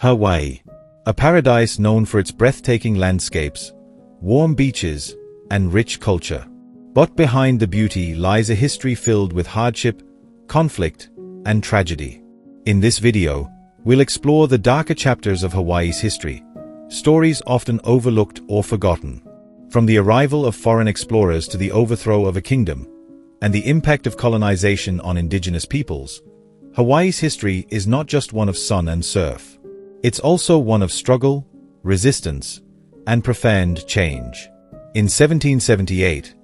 Hawaii, a paradise known for its breathtaking landscapes, warm beaches, and rich culture. But behind the beauty lies a history filled with hardship, conflict, and tragedy. In this video, we'll explore the darker chapters of Hawaii's history, stories often overlooked or forgotten. From the arrival of foreign explorers to the overthrow of a kingdom, and the impact of colonization on indigenous peoples, Hawaii's history is not just one of sun and surf. It's also one of struggle, resistance, and profound change. In 1778,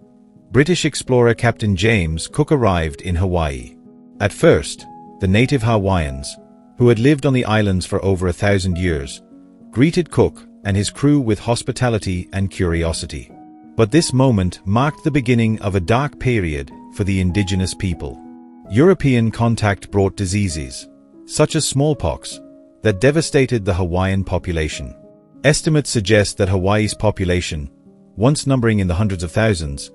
British explorer Captain James Cook arrived in Hawaii. At first, the native Hawaiians, who had lived on the islands for over 1,000 years, greeted Cook and his crew with hospitality and curiosity. But this moment marked the beginning of a dark period for the indigenous people. European contact brought diseases, such as smallpox, that devastated the Hawaiian population. Estimates suggest that Hawaii's population, once numbering in the hundreds of thousands,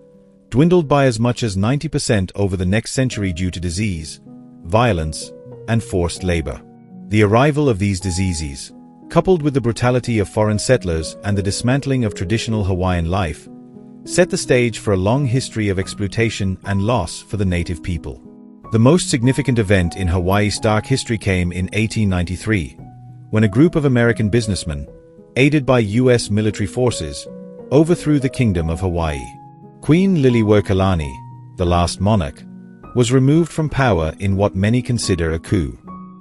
dwindled by as much as 90% over the next century due to disease, violence, and forced labor. The arrival of these diseases, coupled with the brutality of foreign settlers and the dismantling of traditional Hawaiian life, set the stage for a long history of exploitation and loss for the native people. The most significant event in Hawaii's dark history came in 1893, when a group of American businessmen, aided by U.S. military forces, overthrew the Kingdom of Hawaii. Queen Liliuokalani, the last monarch, was removed from power in what many consider a coup.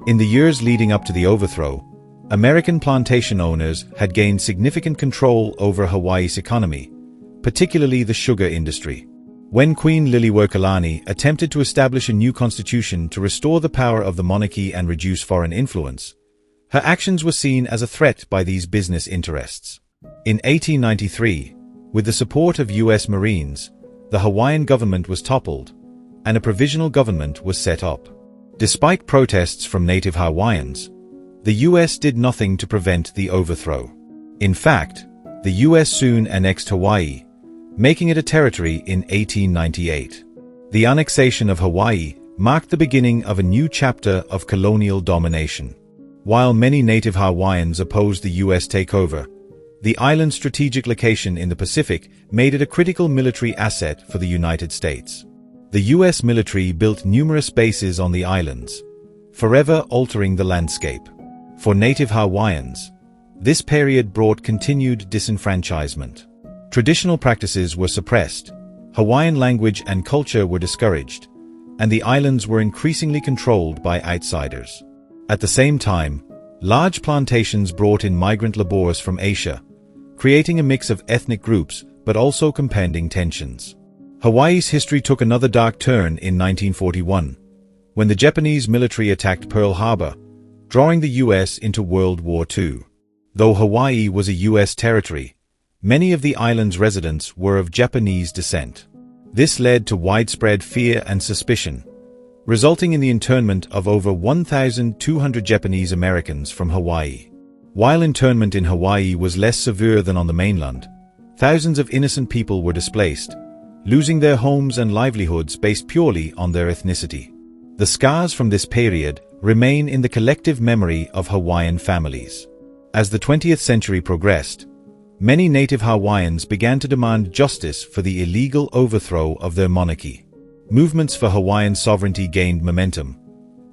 In the years leading up to the overthrow, American plantation owners had gained significant control over Hawaii's economy, particularly the sugar industry. When Queen Liliuokalani attempted to establish a new constitution to restore the power of the monarchy and reduce foreign influence, her actions were seen as a threat by these business interests. In 1893, with the support of U.S. Marines, the Hawaiian government was toppled, and a provisional government was set up. Despite protests from native Hawaiians, the U.S. did nothing to prevent the overthrow. In fact, the U.S. soon annexed Hawaii, making it a territory in 1898. The annexation of Hawaii marked the beginning of a new chapter of colonial domination. While many native Hawaiians opposed the U.S. takeover, the island's strategic location in the Pacific made it a critical military asset for the United States. The U.S. military built numerous bases on the islands, forever altering the landscape. For native Hawaiians, this period brought continued disenfranchisement. Traditional practices were suppressed, Hawaiian language and culture were discouraged, and the islands were increasingly controlled by outsiders. At the same time, large plantations brought in migrant laborers from Asia, creating a mix of ethnic groups but also compounding tensions. Hawaii's history took another dark turn in 1941, when the Japanese military attacked Pearl Harbor, drawing the U.S. into World War II. Though Hawaii was a U.S. territory, many of the island's residents were of Japanese descent. This led to widespread fear and suspicion, resulting in the internment of over 1,200 Japanese Americans from Hawaii. While internment in Hawaii was less severe than on the mainland, thousands of innocent people were displaced, losing their homes and livelihoods based purely on their ethnicity. The scars from this period remain in the collective memory of Hawaiian families. As the 20th century progressed, many native Hawaiians began to demand justice for the illegal overthrow of their monarchy. Movements for Hawaiian sovereignty gained momentum,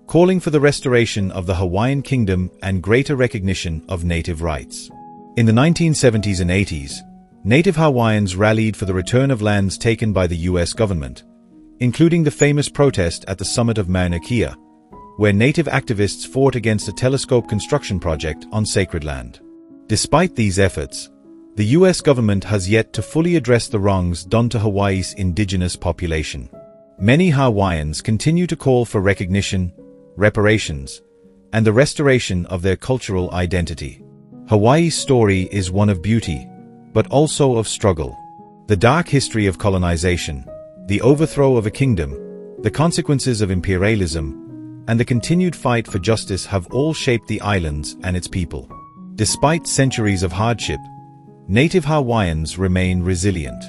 calling for the restoration of the Hawaiian kingdom and greater recognition of native rights. In the 1970s and 80s, native Hawaiians rallied for the return of lands taken by the U.S. government, including the famous protest at the summit of Mauna Kea, where native activists fought against a telescope construction project on sacred land. Despite these efforts, the U.S. government has yet to fully address the wrongs done to Hawaii's indigenous population. Many Hawaiians continue to call for recognition, reparations, and the restoration of their cultural identity. Hawaii's story is one of beauty, but also of struggle. The dark history of colonization, the overthrow of a kingdom, the consequences of imperialism, and the continued fight for justice have all shaped the islands and its people. Despite centuries of hardship, native Hawaiians remain resilient.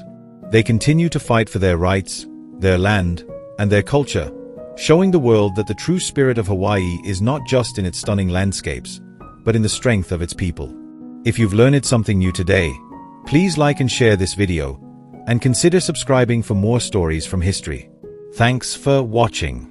They continue to fight for their rights, their land, and their culture, showing the world that the true spirit of Hawaii is not just in its stunning landscapes, but in the strength of its people. If you've learned something new today, please like and share this video, and consider subscribing for more stories from history. Thanks for watching.